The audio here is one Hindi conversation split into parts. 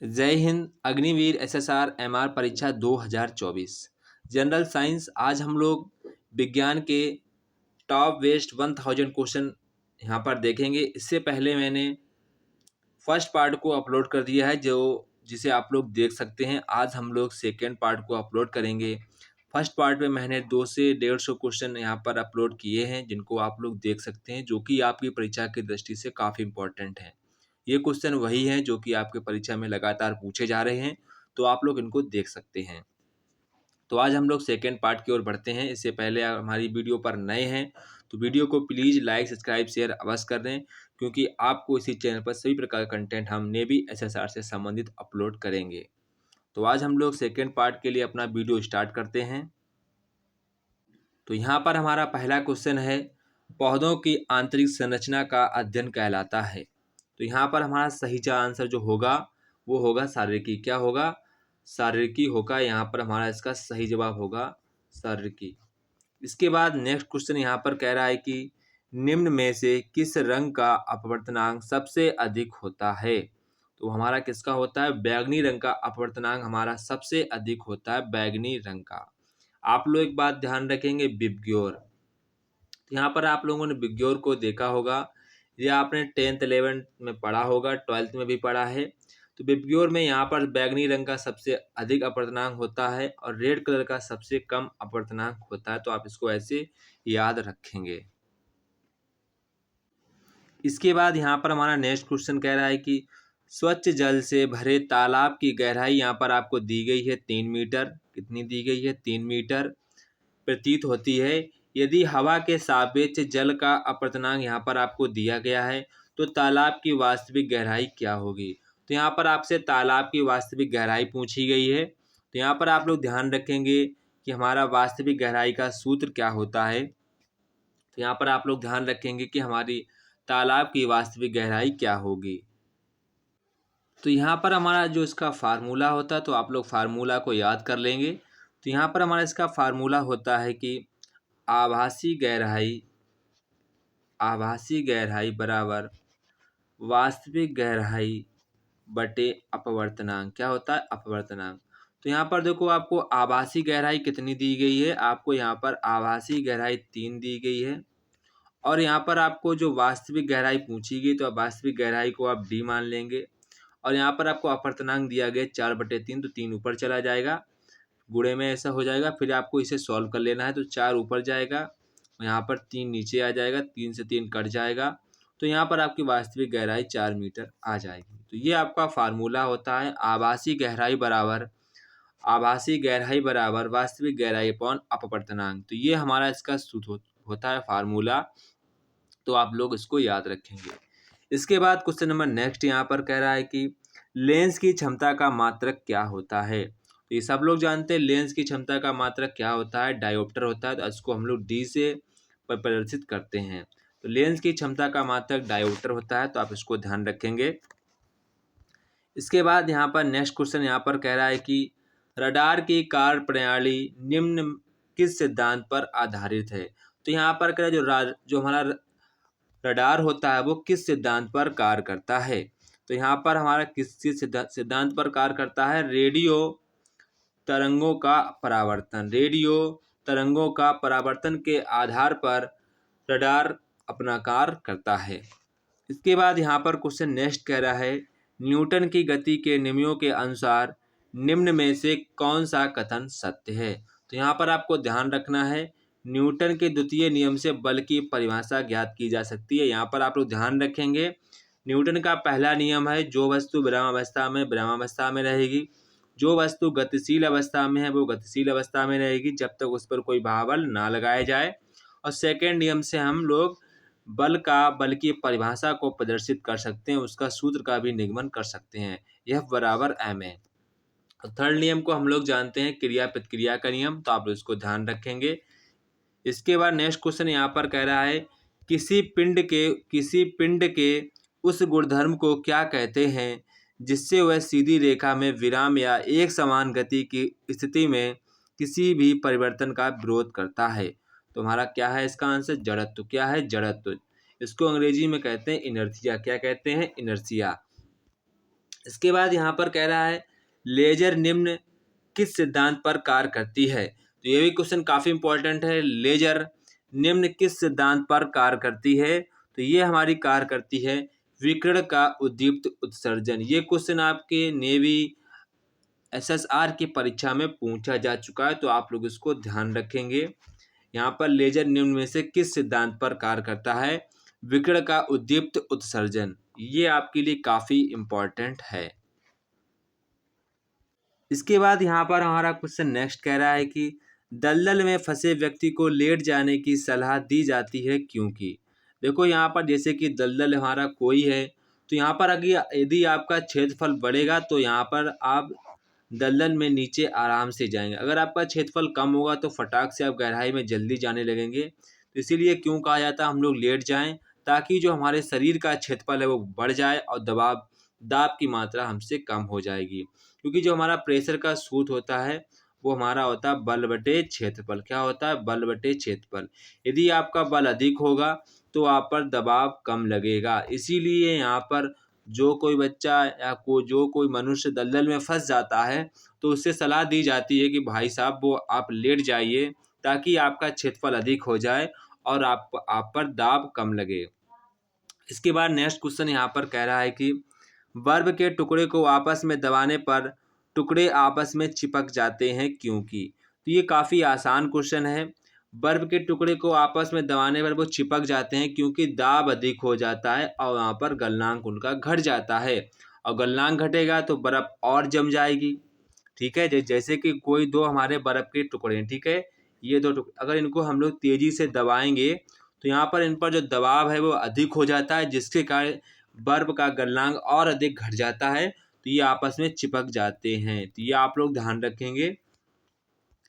जय हिंद। अग्निवीर एसएसआर एमआर परीक्षा 2024 जनरल साइंस। आज हम लोग विज्ञान के टॉप वेस्ट 1000 क्वेश्चन यहाँ पर देखेंगे। इससे पहले मैंने फर्स्ट पार्ट को अपलोड कर दिया है जिसे आप लोग देख सकते हैं। आज हम लोग सेकेंड पार्ट को अपलोड करेंगे। फर्स्ट पार्ट में मैंने 200 से 150 क्वेश्चन यहाँ पर अपलोड किए हैं जिनको आप लोग देख सकते हैं, जो कि आपकी परीक्षा की दृष्टि से काफ़ी इंपॉर्टेंट हैं। ये क्वेश्चन वही हैं जो कि आपके परीक्षा में लगातार पूछे जा रहे हैं, तो आप लोग इनको देख सकते हैं। तो आज हम लोग सेकेंड पार्ट की ओर बढ़ते हैं। इससे पहले आप हमारी वीडियो पर नए हैं तो वीडियो को प्लीज़ लाइक सब्सक्राइब शेयर अवश्य कर दें, क्योंकि आपको इसी चैनल पर सभी प्रकार का कंटेंट हम नेवी एसएसआर से संबंधित अपलोड करेंगे। तो आज हम लोग सेकेंड पार्ट के लिए अपना वीडियो स्टार्ट करते हैं। तो यहाँ पर हमारा पहला क्वेश्चन है, पौधों की आंतरिक संरचना का अध्ययन कहलाता है। तो यहाँ पर हमारा सही आंसर जो होगा वो होगा शारीरिकी। क्या होगा? शारीरिकी होगा। यहाँ पर हमारा इसका सही जवाब होगा शारीरिकी। इसके बाद नेक्स्ट क्वेश्चन यहाँ पर कह रहा है कि निम्न में से किस रंग का अपवर्तनांक सबसे अधिक होता है? तो हमारा किसका होता है? बैगनी रंग का अपवर्तनांक हमारा सबसे अधिक होता है, बैगनी रंग का। आप लोग एक बात ध्यान रखेंगे, विबग्योर। तो यहाँ पर आप लोगों ने विबग्योर को देखा होगा या आपने 10th 11th में पढ़ा होगा, 12th में भी पढ़ा है। तो विबग्योर में यहाँ पर बैगनी रंग का सबसे अधिक अपवर्तनांक होता है और रेड कलर का सबसे कम अपवर्तनांक होता है। तो आप इसको ऐसे याद रखेंगे। इसके बाद यहाँ पर हमारा नेक्स्ट क्वेश्चन कह रहा है कि स्वच्छ जल से भरे तालाब की गहराई यहाँ पर आपको दी गई है 3 मीटर। कितनी दी गई है? 3 मीटर प्रतीत होती है। यदि हवा के सापेक्ष जल का अपवर्तनांक यहाँ पर आपको दिया गया है तो तालाब की वास्तविक गहराई क्या होगी? तो यहाँ पर आपसे तालाब की वास्तविक गहराई पूछी गई है। तो यहाँ पर आप लोग ध्यान रखेंगे कि हमारा वास्तविक गहराई का सूत्र क्या होता है। तो यहाँ पर आप लोग ध्यान रखेंगे कि हमारी तालाब की वास्तविक गहराई क्या होगी। तो यहाँ पर हमारा जो इसका फार्मूला होता है, तो आप लोग फार्मूला को याद कर लेंगे। तो यहाँ पर हमारा इसका फार्मूला होता है कि आभासी गहराई बराबर वास्तविक गहराई बटे अपवर्तनांक। क्या होता है? अपवर्तनांक। तो यहाँ पर देखो, आपको आभासी गहराई कितनी दी गई है? आपको यहाँ पर आभासी गहराई 3 दी गई है और यहाँ पर आपको जो वास्तविक गहराई पूछी गई, तो वास्तविक गहराई को आप डी मान लेंगे और यहाँ पर आपको अपवर्तनांक दिया गया 4/3, तो 3 ऊपर चला जाएगा, गुणे में ऐसा हो जाएगा। फिर आपको इसे सॉल्व कर लेना है। तो 4 ऊपर जाएगा, यहाँ पर 3 नीचे आ जाएगा, 3 से 3 कट जाएगा, तो यहाँ पर आपकी वास्तविक गहराई 4 मीटर आ जाएगी। तो ये आपका फार्मूला होता है, आभासी गहराई बराबर वास्तविक गहराई अपॉन अपवर्तनांक। तो ये हमारा इसका सूत्र होता है, फार्मूला। तो आप लोग इसको याद रखेंगे। इसके बाद क्वेश्चन नंबर नेक्स्ट यहाँ पर कह रहा है कि लेंस की क्षमता का मात्रक क्या होता है? तो ये सब लोग जानते हैं लेंस की क्षमता का मात्रक क्या होता है, डायोप्टर होता है। तो इसको हम लोग डी से प्रदर्शित करते हैं। तो लेंस की क्षमता का मात्रक डायोप्टर होता है, तो आप इसको ध्यान रखेंगे। इसके बाद यहाँ पर नेक्स्ट क्वेश्चन यहाँ पर कह रहा है कि रडार की कार्य प्रणाली निम्न किस सिद्धांत पर आधारित है? तो यहाँ पर कह रहा है जो हमारा रडार होता है वो किस सिद्धांत पर कार्य करता है? तो यहाँ पर हमारा किस सिद्धांत पर कार्य करता है? रेडियो तरंगों का परावर्तन के आधार पर रडार अपना कार्य करता है। इसके बाद यहाँ पर क्वेश्चन नेक्स्ट कह रहा है, न्यूटन की गति के नियमों के अनुसार निम्न में से कौन सा कथन सत्य है? तो यहाँ पर आपको ध्यान रखना है, न्यूटन के द्वितीय नियम से बल की परिभाषा ज्ञात की जा सकती है। यहाँ पर आप लोग ध्यान रखेंगे, न्यूटन का पहला नियम है, जो वस्तु विरामावस्था में रहेगी, जो वस्तु गतिशील अवस्था में है वो गतिशील अवस्था में रहेगी जब तक उस पर कोई बल ना लगाया जाए। और सेकेंड नियम से हम लोग बल की परिभाषा को प्रदर्शित कर सकते हैं, उसका सूत्र का भी निगमन कर सकते हैं, F बराबर ma। थर्ड नियम को हम लोग जानते हैं, क्रिया प्रतिक्रिया का नियम। तो आप इसको ध्यान रखेंगे। इसके बाद नेक्स्ट क्वेश्चन यहाँ पर कह रहा है, किसी पिंड के उस गुणधर्म को क्या कहते हैं जिससे वह सीधी रेखा में विराम या एक समान गति की स्थिति में किसी भी परिवर्तन का विरोध करता है? तो हमारा क्या है इसका आंसर? जड़त्व। क्या है? जड़त्व। इसको अंग्रेजी में कहते हैं इनर्शिया। क्या कहते हैं? इनर्शिया। इसके बाद यहाँ पर कह रहा है लेजर निम्न किस सिद्धांत पर कार्य करती है। तो ये भी क्वेश्चन काफ़ी इंपॉर्टेंट है। लेजर निम्न किस सिद्धांत पर कार्य करती है। तो ये हमारी कार्य करती है विकिरण का उद्दीप्त उत्सर्जन। ये क्वेश्चन आपके नेवी एसएसआर की परीक्षा में पूछा जा चुका है, तो आप लोग इसको ध्यान रखेंगे। यहाँ पर लेजर निम्न में से किस सिद्धांत पर कार्य करता है। विकिरण का उद्दीप्त उत्सर्जन। ये आपके लिए काफ़ी इम्पोर्टेंट है। इसके बाद यहाँ पर हमारा क्वेश्चन नेक्स्ट कह रहा है कि दलदल में फंसे व्यक्ति को लेट जाने की सलाह दी जाती है क्योंकि। देखो यहाँ पर जैसे कि दलदल हमारा कोई है, तो यहाँ पर अगर यदि आपका क्षेत्रफल बढ़ेगा तो यहाँ पर आप दलदल में नीचे आराम से जाएंगे। अगर आपका क्षेत्रफल कम होगा तो फटाक से आप गहराई में जल्दी जाने लगेंगे। तो इसीलिए क्यों कहा जाता है हम लोग लेट जाएं, ताकि जो हमारे शरीर का क्षेत्रफल है वो बढ़ जाए और दाब की मात्रा हमसे कम हो जाएगी। क्योंकि जो हमारा प्रेशर का सूत्र होता है वो हमारा होता है बल बटे क्षेत्रफल। क्या होता है? बल बटे क्षेत्रफल। यदि आपका बल अधिक होगा तो आप पर दबाव कम लगेगा। इसीलिए यहाँ पर जो कोई बच्चा या जो कोई मनुष्य दलदल में फंस जाता है तो उससे सलाह दी जाती है कि भाई साहब वो आप लेट जाइए, ताकि आपका क्षेत्रफल अधिक हो जाए और आप पर दाब कम लगे। इसके बाद नेक्स्ट क्वेश्चन यहाँ पर कह रहा है कि बर्फ के टुकड़े को आपस में दबाने पर टुकड़े आपस में चिपक जाते हैं क्योंकि। तो ये काफ़ी आसान क्वेश्चन है। बर्फ के टुकड़े को आपस में दबाने पर वो चिपक जाते हैं क्योंकि दाब अधिक हो जाता है और वहाँ पर गलनांक उनका घट जाता है, और गलनांक घटेगा तो बर्फ़ और जम जाएगी। ठीक है, जैसे कि कोई दो हमारे बर्फ़ के टुकड़े हैं, ठीक है, ये दो टुकड़े अगर इनको हम लोग तेज़ी से दबाएंगे तो यहाँ पर इन पर जो दबाव है वो अधिक हो जाता है, जिसके कारण बर्फ का गलनांक और अधिक घट जाता है, तो ये आपस में चिपक जाते हैं। तो ये आप लोग ध्यान रखेंगे।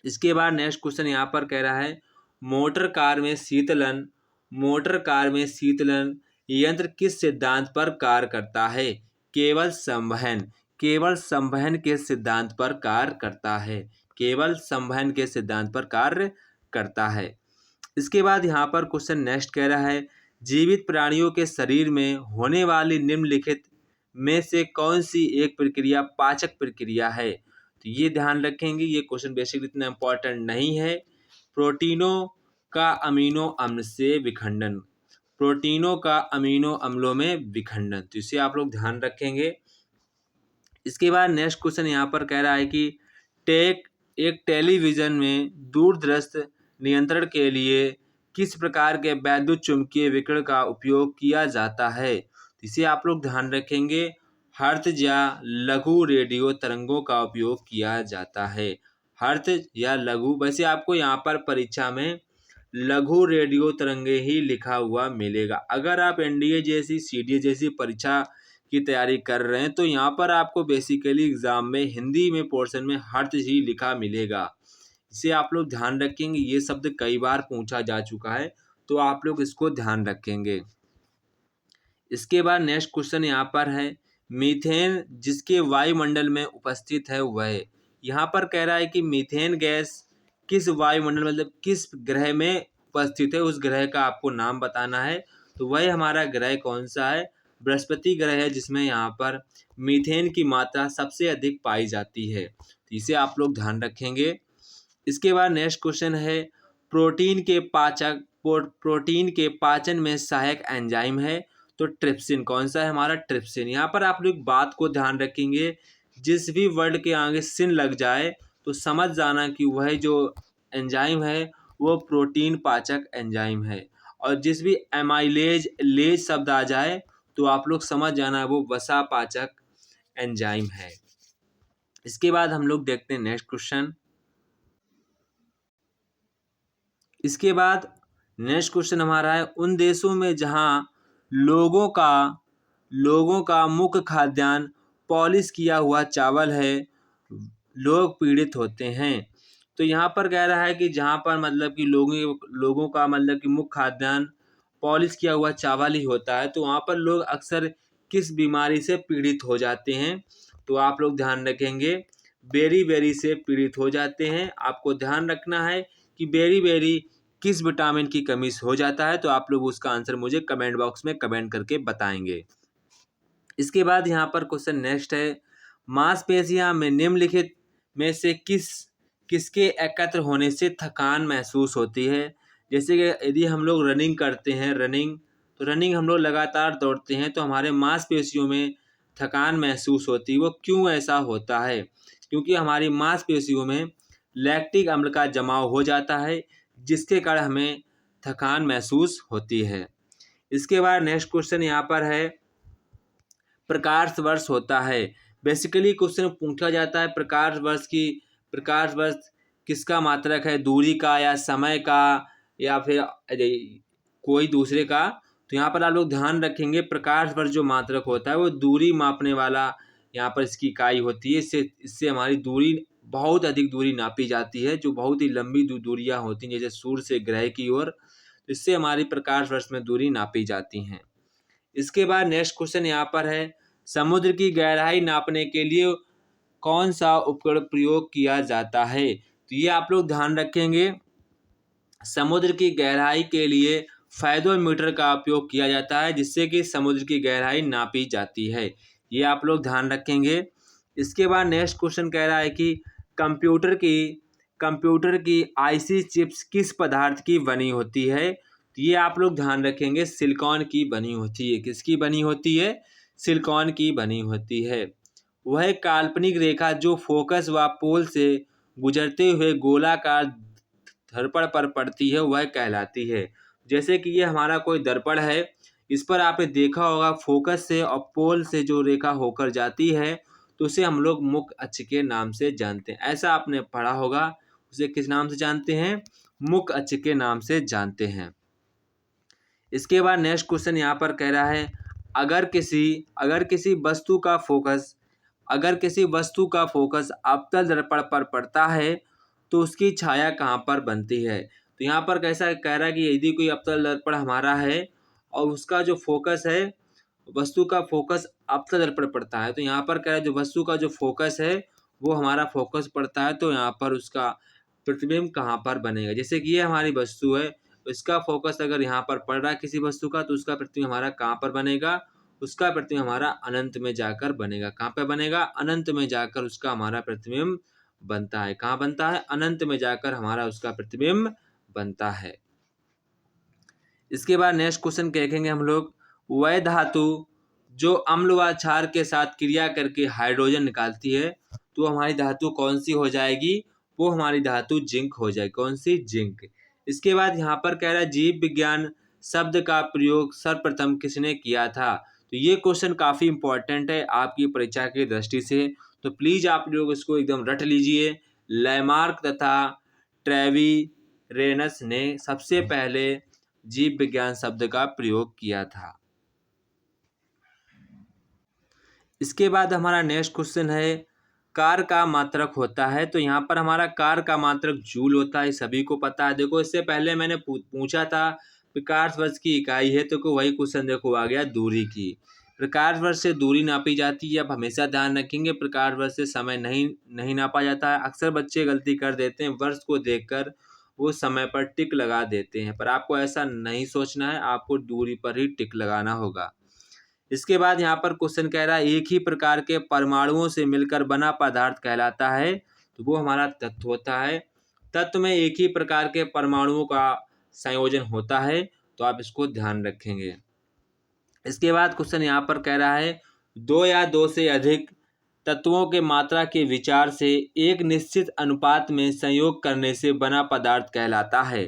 इसके बाद नेक्स्ट क्वेश्चन यहाँ पर कह रहा है मोटर कार में शीतलन यंत्र किस सिद्धांत पर कार्य करता है। केवल संवहन के सिद्धांत पर कार्य करता है। केवल संवहन के सिद्धांत पर कार्य करता है। इसके बाद यहाँ पर क्वेश्चन नेक्स्ट कह रहा है जीवित प्राणियों के शरीर में होने वाली निम्नलिखित में से कौन सी एक प्रक्रिया पाचक प्रक्रिया है। तो ये ध्यान रखेंगे। ये क्वेश्चन बेसिकली इतना इम्पोर्टेंट नहीं है। प्रोटीनों का अमीनो अम्ल से विखंडन। प्रोटीनों का अमीनो अम्लों में विखंडन, तो इसे आप लोग ध्यान रखेंगे। इसके बाद नेक्स्ट क्वेश्चन यहाँ पर कह रहा है कि एक टेलीविज़न में दूरदर्शी नियंत्रण के लिए किस प्रकार के वैद्युत चुम्बकीय विकिरण का उपयोग किया जाता है। इसे आप लोग ध्यान रखेंगे। हर्ट्ज या लघु रेडियो तरंगों का उपयोग किया जाता है। हर्ट्ज या लघु, वैसे आपको यहाँ पर परीक्षा में लघु रेडियो तरंगे ही लिखा हुआ मिलेगा। अगर आप एनडीए जैसी सीडीए जैसी परीक्षा की तैयारी कर रहे हैं तो यहाँ पर आपको बेसिकली एग्ज़ाम में हिंदी में पोर्शन में हर्ट्ज ही लिखा मिलेगा। इसे आप लोग ध्यान रखेंगे। ये शब्द कई बार पूछा जा चुका है, तो आप लोग इसको ध्यान रखेंगे। इसके बाद नेक्स्ट क्वेश्चन यहाँ पर है मीथेन जिसके वायुमंडल में उपस्थित है वह। यहाँ पर कह रहा है कि मीथेन गैस किस वायुमंडल मतलब किस ग्रह में उपस्थित है, उस ग्रह का आपको नाम बताना है। तो वह हमारा ग्रह कौन सा है? बृहस्पति ग्रह है, जिसमें यहाँ पर मीथेन की मात्रा सबसे अधिक पाई जाती है। तो इसे आप लोग ध्यान रखेंगे। इसके बाद नेक्स्ट क्वेश्चन है प्रोटीन के पाचन में सहायक एंजाइम है। तो ट्रिप्सिन कौन सा है? हमारा ट्रिप्सिन। यहाँ पर आप लोग बात को ध्यान रखेंगे, जिस भी वर्ड के आगे सिन लग जाए तो समझ जाना कि वह जो एंजाइम है वो प्रोटीन पाचक एंजाइम है, और जिस भी लेज शब्द आ जाए तो आप लोग समझ जाना वो वसा पाचक एंजाइम है। इसके बाद हम लोग देखते हैं नेक्स्ट क्वेश्चन। इसके बाद नेक्स्ट क्वेश्चन हमारा है उन देशों में जहां लोगों का मुख्य खाद्यान्न पॉलिश किया हुआ चावल है, लोग पीड़ित होते हैं। तो यहाँ पर कह रहा है कि जहाँ पर मतलब कि लोगों का मतलब कि मुख्य खाद्यान्न पॉलिश किया हुआ चावल ही होता है, तो वहाँ पर लोग अक्सर किस बीमारी से पीड़ित हो जाते हैं। तो आप लोग ध्यान रखेंगे बेरी से पीड़ित हो जाते हैं। आपको ध्यान रखना है कि बेरी किस विटामिन की कमी से हो जाता है। तो आप लोग उसका आंसर मुझे कमेंट बॉक्स में कमेंट करके बताएंगे। इसके बाद यहाँ पर क्वेश्चन नेक्स्ट है, मांसपेशियां में निम्नलिखित में से किसके एकत्र होने से थकान महसूस होती है। जैसे कि यदि हम लोग रनिंग करते हैं, तो रनिंग हम लोग लगातार दौड़ते हैं तो हमारे मांसपेशियों में थकान महसूस होती है। वो क्यों ऐसा होता है? क्योंकि हमारी मांसपेशियों में लैक्टिक अम्ल का जमाव हो जाता है, जिसके कारण हमें थकान महसूस होती है। इसके बाद नेक्स्ट क्वेश्चन यहाँ पर है, प्रकाश वर्ष होता है। बेसिकली क्वेश्चन पूछा जाता है प्रकाश वर्ष किसका मात्रक है, दूरी का या समय का या फिर कोई दूसरे का। तो यहाँ पर आप लोग ध्यान रखेंगे, प्रकाश वर्ष जो मात्रक होता है वो दूरी मापने वाला यहाँ पर इसकी इकाई होती है। इससे हमारी दूरी, बहुत अधिक दूरी नापी जाती है, जो बहुत ही लंबी दूरियाँ होती हैं, जैसे सूर्य से ग्रह की ओर। इससे हमारी प्रकाश वर्ष में दूरी नापी जाती हैं। इसके बाद नेक्स्ट क्वेश्चन यहाँ पर है, समुद्र की गहराई नापने के लिए कौन सा उपकरण प्रयोग किया जाता है। तो ये आप लोग ध्यान रखेंगे, समुद्र की गहराई के लिए फायदोमीटर का उपयोग किया जाता है, जिससे कि समुद्र की गहराई नापी जाती है। ये आप लोग ध्यान रखेंगे। इसके बाद नेक्स्ट क्वेश्चन कह रहा है कि कंप्यूटर की आईसी चिप्स किस पदार्थ की बनी होती है। तो ये आप लोग ध्यान रखेंगे, सिलिकॉन की बनी होती है। किसकी बनी होती है? सिलिकॉन की बनी होती है। वह काल्पनिक रेखा जो फोकस व पोल से गुजरते हुए गोलाकार दर्पण पर पड़ती है वह कहलाती है। जैसे कि ये हमारा कोई दर्पण है, इस पर आपने देखा होगा फोकस से और पोल से जो रेखा होकर जाती है तो उसे हम लोग मुख्य अक्ष के नाम से जानते हैं। ऐसा आपने पढ़ा होगा। उसे किस नाम से जानते हैं? मुख्य अक्ष के नाम से जानते हैं। इसके बाद नेक्स्ट क्वेश्चन यहाँ पर कह रहा है, अगर किसी वस्तु का फोकस अवतल दर्पण पर पड़ता है तो उसकी छाया कहाँ पर बनती है। तो यहाँ पर कैसा कह रहा है कि यदि कोई अवतल दर्पण हमारा है और उसका जो फोकस है, वस्तु का फोकस अवतल दर्पण पड़ता है, तो यहाँ पर कह रहा है जो वस्तु का जो फोकस है वो हमारा फोकस पड़ता है, तो यहाँ पर उसका प्रतिबिंब कहाँ पर बनेगा। जैसे कि ये हमारी वस्तु है, इसका फोकस अगर यहाँ पर पड़ रहा है किसी वस्तु का, तो उसका प्रतिबिंब हमारा कहाँ पर बनेगा? उसका प्रतिबिंब हमारा अनंत में जाकर बनेगा। कहाँ पे बनेगा? अनंत में जाकर उसका हमारा प्रतिबिंब बनता है। कहाँ बनता है? अनंत में जाकर हमारा उसका प्रतिबिंब बनता है। इसके बाद नेक्स्ट क्वेश्चन देखेंगे हम लोग, वह धातु जो अम्ल व क्षार के साथ क्रिया करके हाइड्रोजन निकालती है, तो हमारी धातु कौन सी हो जाएगी? वो हमारी धातु जिंक हो जाएगी। कौन सी? जिंक। इसके बाद यहाँ पर कह रहा है, जीव विज्ञान शब्द का प्रयोग सर्वप्रथम किसने किया था। तो ये क्वेश्चन काफ़ी इंपॉर्टेंट है आपकी परीक्षा की दृष्टि से, तो प्लीज़ आप लोग इसको एकदम रट लीजिए। लैमार्क तथा ट्रेविरेनस ने सबसे पहले जीव विज्ञान शब्द का प्रयोग किया था। इसके बाद हमारा नेक्स्ट क्वेश्चन है, कार का मात्रक होता है। तो यहाँ पर हमारा कार का मात्रक जूल होता है, सभी को पता है। देखो इससे पहले मैंने पूछा था प्रकाश वर्ष की इकाई है, तो वही क्वेश्चन देखो आ गया दूरी की। प्रकाश वर्ष से दूरी नापी जाती है। अब हमेशा ध्यान रखेंगे, प्रकाश वर्ष से समय नहीं नापा जाता है। अक्सर बच्चे गलती कर देते हैं, वर्ष को देखकर वो समय पर टिक लगा देते हैं, पर आपको ऐसा नहीं सोचना है, आपको दूरी पर ही टिक लगाना होगा। इसके बाद यहाँ पर क्वेश्चन कह रहा है, एक ही प्रकार के परमाणुओं से मिलकर बना पदार्थ कहलाता है। तो वो हमारा तत्व होता है। तत्व में एक ही प्रकार के परमाणुओं का संयोजन होता है, तो आप इसको ध्यान रखेंगे। इसके बाद क्वेश्चन यहाँ पर कह रहा है, दो या दो से अधिक तत्वों के मात्रा के विचार से एक निश्चित अनुपात में संयोग करने से बना पदार्थ कहलाता है।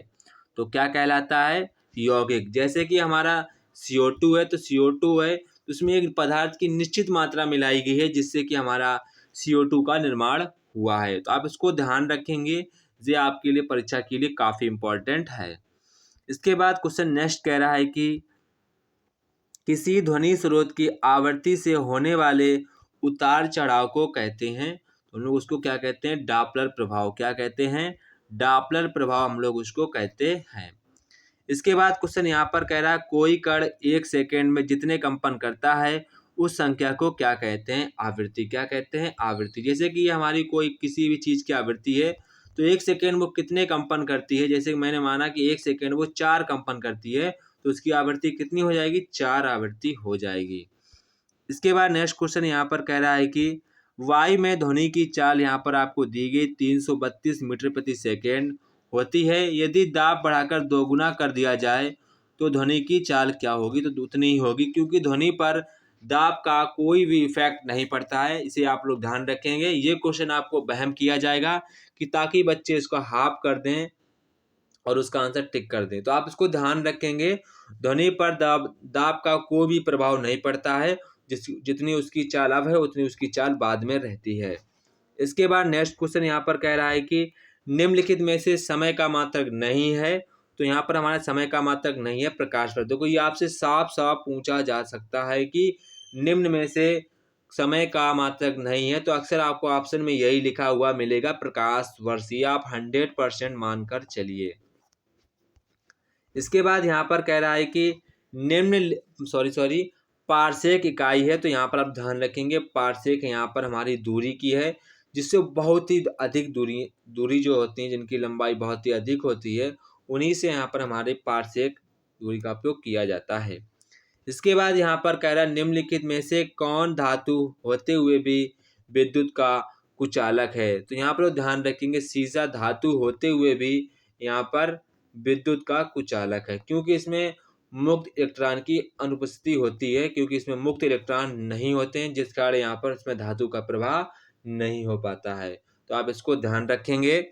तो क्या कहलाता है? यौगिक। जैसे कि हमारा CO2 है, तो CO2 है, उसमें एक पदार्थ की निश्चित मात्रा मिलाई गई है, जिससे कि हमारा CO2 का निर्माण हुआ है। तो आप इसको ध्यान रखेंगे, ये आपके लिए परीक्षा के लिए काफ़ी इम्पोर्टेंट है। इसके बाद क्वेश्चन नेक्स्ट कह रहा है कि किसी ध्वनि स्रोत की आवृत्ति से होने वाले उतार चढ़ाव को कहते हैं। तो हम लोग उसको क्या कहते हैं? डॉपलर प्रभाव। क्या कहते हैं? डॉपलर प्रभाव हम लोग उसको कहते हैं। इसके बाद क्वेश्चन यहाँ पर कह रहा है, कोई कण 1 सेकेंड में जितने कंपन करता है उस संख्या को क्या कहते हैं? आवृत्ति। क्या कहते हैं? आवृत्ति। जैसे कि हमारी कोई किसी भी चीज़ की आवृत्ति है, तो 1 सेकेंड वो कितने कंपन करती है। जैसे मैंने माना कि 1 सेकेंड वो 4 कंपन करती है, तो उसकी आवृत्ति कितनी हो जाएगी? 4 आवृत्ति हो जाएगी। इसके बाद नेक्स्ट क्वेश्चन यहाँ पर कह रहा है कि वायु में ध्वनि की चाल यहाँ पर आपको दी गई 332 मीटर प्रति सेकेंड होती है। यदि दाब बढ़ाकर दोगुना कर दिया जाए तो ध्वनि की चाल क्या होगी? तो उतनी ही होगी, क्योंकि ध्वनि पर दाब का कोई भी इफेक्ट नहीं पड़ता है। इसे आप लोग ध्यान रखेंगे। ये क्वेश्चन आपको वहम किया जाएगा कि ताकि बच्चे इसको हाफ कर दें और उसका आंसर टिक कर दें। तो आप इसको ध्यान रखेंगे, ध्वनि पर दाब का कोई भी प्रभाव नहीं पड़ता है। जितनी उसकी चाल अब है उतनी उसकी चाल बाद में रहती है। इसके बाद नेक्स्ट क्वेश्चन यहाँ पर कह रहा है कि निम्नलिखित में से समय का मात्रक नहीं है। तो यहाँ पर हमारा समय का मात्रक नहीं है प्रकाश वर्ष। देखो ये आपसे साफ साफ पूछा जा सकता है कि निम्न में से समय का मात्रक नहीं है, तो अक्सर आपको ऑप्शन में यही लिखा हुआ मिलेगा प्रकाश वर्ष। ये आप 100% मानकर चलिए। इसके बाद यहाँ पर कह रहा है कि निम्न पारसेक इकाई है। तो यहाँ पर आप ध्यान रखेंगे पारसेक यहाँ पर हमारी दूरी की है, जिससे बहुत ही अधिक दूरी जो होती है, जिनकी लंबाई बहुत ही अधिक होती है, उन्हीं से यहाँ पर हमारे पारसेक दूरी का उपयोग किया जाता है। इसके बाद यहाँ पर कह रहा है निम्नलिखित में से कौन धातु होते हुए भी विद्युत का कुचालक है। तो यहाँ पर ध्यान रखेंगे सीसा धातु होते हुए भी यहाँ पर विद्युत का कुचालक है, क्योंकि इसमें मुक्त इलेक्ट्रॉन की अनुपस्थिति होती है, क्योंकि इसमें मुक्त इलेक्ट्रॉन नहीं होते हैं, जिस कारण यहाँ पर इसमें धातु का प्रवाह नहीं हो पाता है। तो आप इसको ध्यान रखेंगे।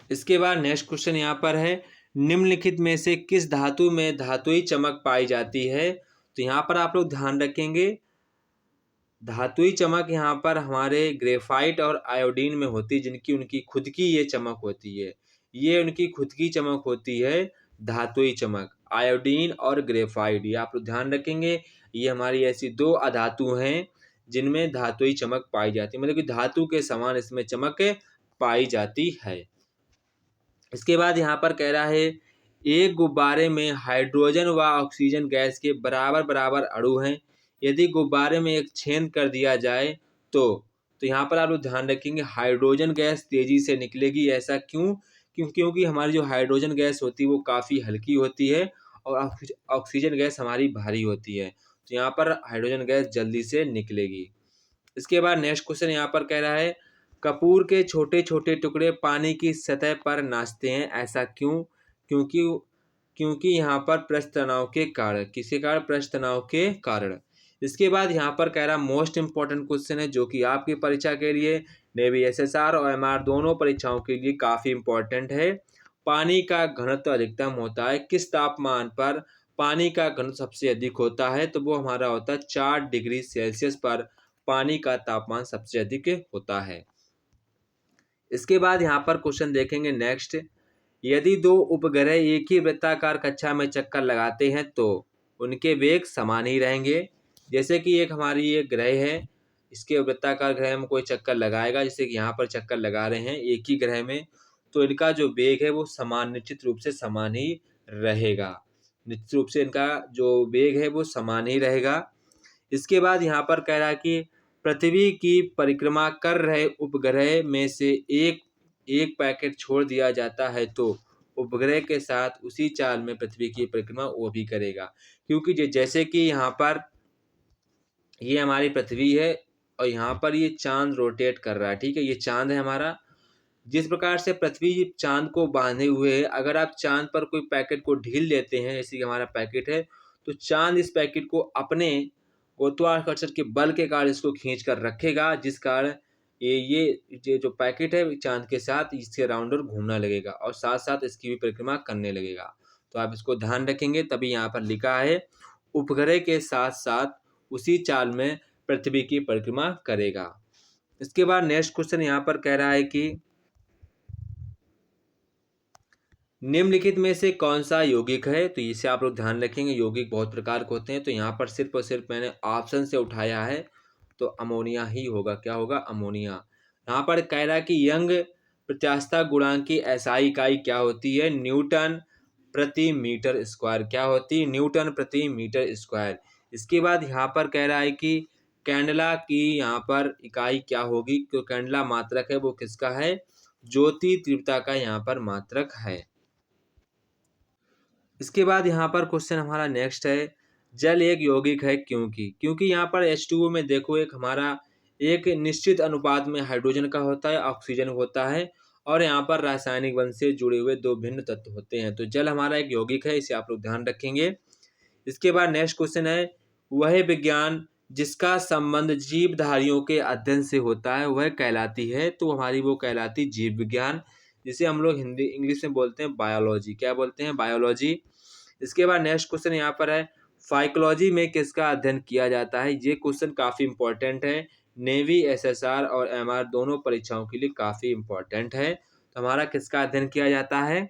इसके बाद नेक्स्ट क्वेश्चन यहाँ पर है निम्नलिखित में से किस धातु में धातुई चमक पाई जाती है। तो यहाँ पर आप लोग ध्यान रखेंगे धातुई चमक यहाँ पर हमारे ग्रेफाइट और आयोडीन में होती है, जिनकी उनकी खुद की ये चमक होती है। ये उनकी खुद की चमक होती है धातुई चमक, आयोडीन और ग्रेफाइट। ये आप लोग ध्यान रखेंगे। ये हमारी ऐसी दो अधातु हैं जिनमें धातुई चमक पाई जाती है, मतलब कि धातु के समान इसमें चमक पाई जाती है। इसके बाद यहाँ पर कह रहा है एक गुब्बारे में हाइड्रोजन व ऑक्सीजन गैस के बराबर बराबर अणु हैं। यदि गुब्बारे में एक छेद कर दिया जाए तो यहाँ पर आप लोग ध्यान रखेंगे हाइड्रोजन गैस तेजी से निकलेगी। ऐसा क्योंकि हमारी जो हाइड्रोजन गैस होती है वो काफ़ी हल्की होती है और ऑक्सीजन गैस हमारी भारी होती है। तो यहाँ पर हाइड्रोजन गैस जल्दी से निकलेगी। इसके बाद नेक्स्ट क्वेश्चन यहाँ पर कह रहा है कपूर के छोटे छोटे टुकड़े पानी की सतह पर नाचते हैं, ऐसा क्यों? क्योंकि यहाँ पर पृष्ठ तनाव के कारण। किसके कारण? पृष्ठ तनाव के कारण। इसके बाद यहाँ पर कह रहा मोस्ट इंपॉर्टेंट क्वेश्चन है, जो कि आपकी परीक्षा के लिए नेवी एसएसआर और एमआर दोनों परीक्षाओं के लिए काफ़ी इंपॉर्टेंट है। पानी का घनत्व अधिकतम होता है किस तापमान पर पानी का घनत्व सबसे अधिक होता है? तो वो हमारा होता है 4 डिग्री सेल्सियस पर पानी का तापमान सबसे अधिक होता है। इसके बाद यहाँ पर क्वेश्चन देखेंगे नेक्स्ट, यदि दो उपग्रह एक ही वृत्ताकार कक्षा में चक्कर लगाते हैं तो उनके वेग समान ही रहेंगे। जैसे कि एक हमारी ये ग्रह है, इसके वृत्ताकार ग्रह में कोई चक्कर लगाएगा, जैसे कि यहाँ पर चक्कर लगा रहे हैं एक ही ग्रह में, तो इनका जो वेग है वो समान, निश्चित रूप से समान ही रहेगा। निश्चित रूप से इनका जो वेग है वो समान ही रहेगा। इसके बाद यहाँ पर कह रहा है कि पृथ्वी की परिक्रमा कर रहे उपग्रह में से एक पैकेट छोड़ दिया जाता है तो उपग्रह के साथ उसी चाल में पृथ्वी की परिक्रमा वो भी करेगा। क्योंकि जैसे कि यहाँ पर ये हमारी पृथ्वी है और यहाँ पर ये चांद रोटेट कर रहा है, ठीक है, ये चांद है हमारा। जिस प्रकार से पृथ्वी चांद को बांधे हुए है, अगर आप चांद पर कोई पैकेट को ढील देते हैं, जैसे कि हमारा पैकेट है, तो चांद इस पैकेट को अपने गुरुत्वाकर्षण के बल के कारण इसको खींच कर रखेगा, जिस कारण ये जो पैकेट है चांद के साथ इसके राउंडर घूमना लगेगा और साथ साथ इसकी भी परिक्रमा करने लगेगा। तो आप इसको ध्यान रखेंगे, तभी यहाँ पर लिखा है उपग्रह के साथ साथ उसी चाल में पृथ्वी की परिक्रमा करेगा। इसके बाद नेक्स्ट क्वेश्चन यहाँ पर कह रहा है कि निम्नलिखित में से कौन सा यौगिक है। तो इसे आप लोग ध्यान रखेंगे, यौगिक बहुत प्रकार के होते हैं, तो यहाँ पर सिर्फ और सिर्फ मैंने ऑप्शन से उठाया है, तो अमोनिया ही होगा। क्या होगा? अमोनिया। यहाँ पर कह रहा है कि यंग प्रत्यास्थता गुणांक की एसआई इकाई क्या होती है? न्यूटन प्रति मीटर स्क्वायर। क्या होती है? न्यूटन प्रति मीटर स्क्वायर। इसके बाद यहाँ पर कह रहा है कि कैंडला की यहाँ पर इकाई क्या होगी? तो कैंडला मात्रक है वो किसका है? ज्योति तीव्रता का यहाँ पर मात्रक है। इसके बाद यहाँ पर क्वेश्चन हमारा नेक्स्ट है, जल एक यौगिक है क्योंकि यहाँ पर H2O में देखो एक हमारा एक निश्चित अनुपात में हाइड्रोजन का होता है, ऑक्सीजन होता है और यहाँ पर रासायनिक बंध से जुड़े हुए दो भिन्न तत्व होते हैं। तो जल हमारा एक यौगिक है, इसे आप लोग ध्यान रखेंगे। इसके बाद नेक्स्ट क्वेश्चन है, वह विज्ञान जिसका संबंध जीवधारियों के अध्ययन से होता है वह कहलाती है। तो हमारी वो कहलाती जीव विज्ञान, जिसे हम लोग हिंदी इंग्लिश में बोलते हैं बायोलॉजी। क्या बोलते हैं? बायोलॉजी। इसके बाद नेक्स्ट क्वेश्चन यहाँ पर है, फाइकोलॉजी में किसका अध्ययन किया जाता है? ये क्वेश्चन काफ़ी इंपॉर्टेंट है। नेवी, एसएसआर और एमआर दोनों परीक्षाओं के लिए काफ़ी इंपॉर्टेंट है। तो हमारा किसका अध्ययन किया जाता है?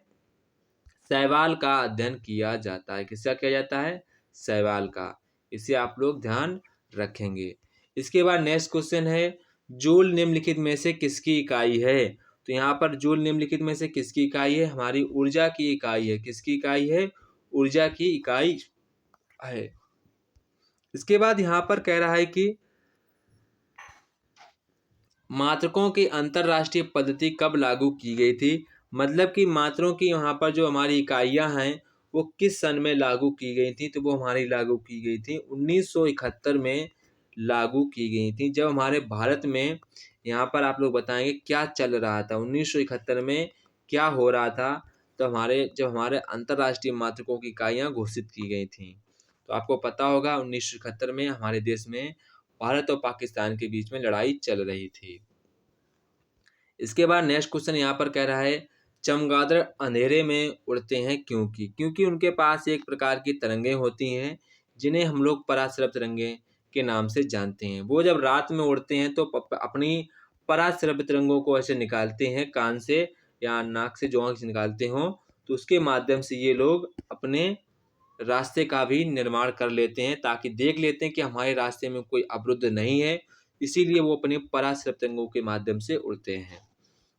शैवाल का अध्ययन किया जाता है। किसका किया जाता है? शैवाल का। इसे आप लोग ध्यान रखेंगे। इसके बाद नेक्स्ट क्वेश्चन है, जूल निम्नलिखित में से किसकी इकाई है? तो यहाँ पर जूल निम्नलिखित में से किसकी इकाई है? हमारी ऊर्जा की इकाई है। किसकी इकाई है? ऊर्जा की इकाई है। इसके बाद यहाँ पर कह रहा है कि मात्रकों की अंतरराष्ट्रीय पद्धति कब लागू की गई थी? मतलब कि मात्रों की यहाँ पर जो हमारी इकाइयाँ हैं वो किस सन में लागू की गई थी? तो वो हमारी लागू की गई थी 1971 में लागू की गई थी। जब हमारे भारत में यहाँ पर आप लोग बताएंगे क्या चल रहा था 1971 में, क्या हो रहा था? तो जब हमारे अंतरराष्ट्रीय मात्रकों की इकाइयाँ घोषित की गई थी। तो आपको पता होगा 1971 में हमारे देश में भारत और पाकिस्तान के बीच में लड़ाई चल रही थी। इसके बाद नेक्स्ट क्वेश्चन यहाँ पर कह रहा है, चमगादड़ अंधेरे में उड़ते हैं क्योंकि उनके पास एक प्रकार की तरंगें होती हैं जिन्हें हम लोग पराश्रव तरंगें के नाम से जानते हैं। वो जब रात में उड़ते हैं तो अपनी पराश्रव तरंगों को ऐसे निकालते हैं कान से या नाक से, जो आँख से निकालते हों, तो उसके माध्यम से ये लोग अपने रास्ते का भी निर्माण कर लेते हैं, ताकि देख लेते हैं कि हमारे रास्ते में कोई अवरुद्ध नहीं है, इसीलिए वो अपने पराश्रव तरंगों के माध्यम से उड़ते हैं।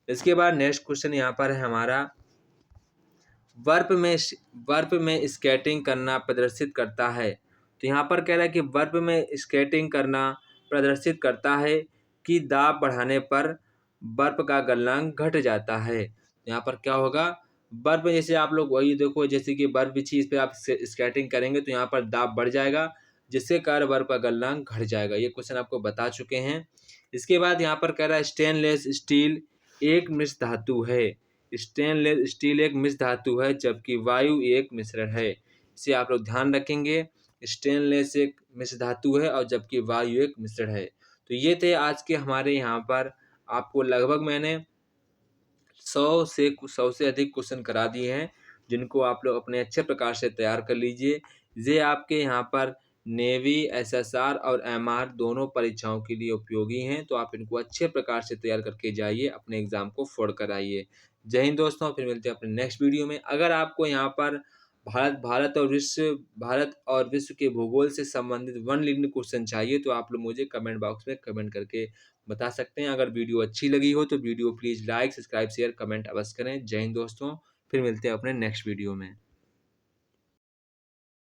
इसके बाद नेक्स्ट क्वेश्चन यहाँ पर है हमारा, बर्फ में स्केटिंग करना प्रदर्शित करता है। तो यहाँ पर कह रहा है कि बर्फ में स्केटिंग करना प्रदर्शित करता है कि दाब बढ़ाने पर बर्फ का गलनांक घट जाता है। यहाँ पर क्या होगा? बर्फ में जैसे आप लोग वही देखो, जैसे कि बर्फ बिछी, इस पर आप स्केटिंग करेंगे तो यहाँ पर दाब बढ़ जाएगा, जिसके कारण बर्फ का गलनांक घट जाएगा। ये क्वेश्चन आपको बता चुके हैं। इसके बाद यहाँ पर कह रहा है, स्टेनलेस स्टील एक मिश्र धातु है। स्टेनलेस स्टील एक मिश्र धातु है जबकि वायु एक मिश्रण है। इसे आप लोग ध्यान रखेंगे। स्टेनलेस एक मिश्र धातु है और जबकि वायु एक मिश्रण है। तो ये थे आज के हमारे यहाँ पर, आपको लगभग मैंने 100 से अधिक क्वेश्चन करा दिए हैं, जिनको आप लोग अपने अच्छे प्रकार से तैयार कर लीजिए। ये आपके यहाँ पर नेवी, एसएसआर और एमआर दोनों परीक्षाओं के लिए उपयोगी हैं। तो आप इनको अच्छे प्रकार से तैयार करके जाइए, अपने एग्ज़ाम को फोड़ कर आइए। जय हिंद दोस्तों, फिर मिलते हैं अपने नेक्स्ट वीडियो में। अगर आपको यहाँ पर भारत और विश्व के भूगोल से संबंधित वन लिखने क्वेश्चन चाहिए तो आप लोग मुझे कमेंट बॉक्स में कमेंट करके बता सकते हैं। अगर वीडियो अच्छी लगी हो तो video please like, subscribe, share, comment अवश्य करें। जय हिंद दोस्तों, फिर मिलते हैं अपने नेक्स्ट वीडियो में।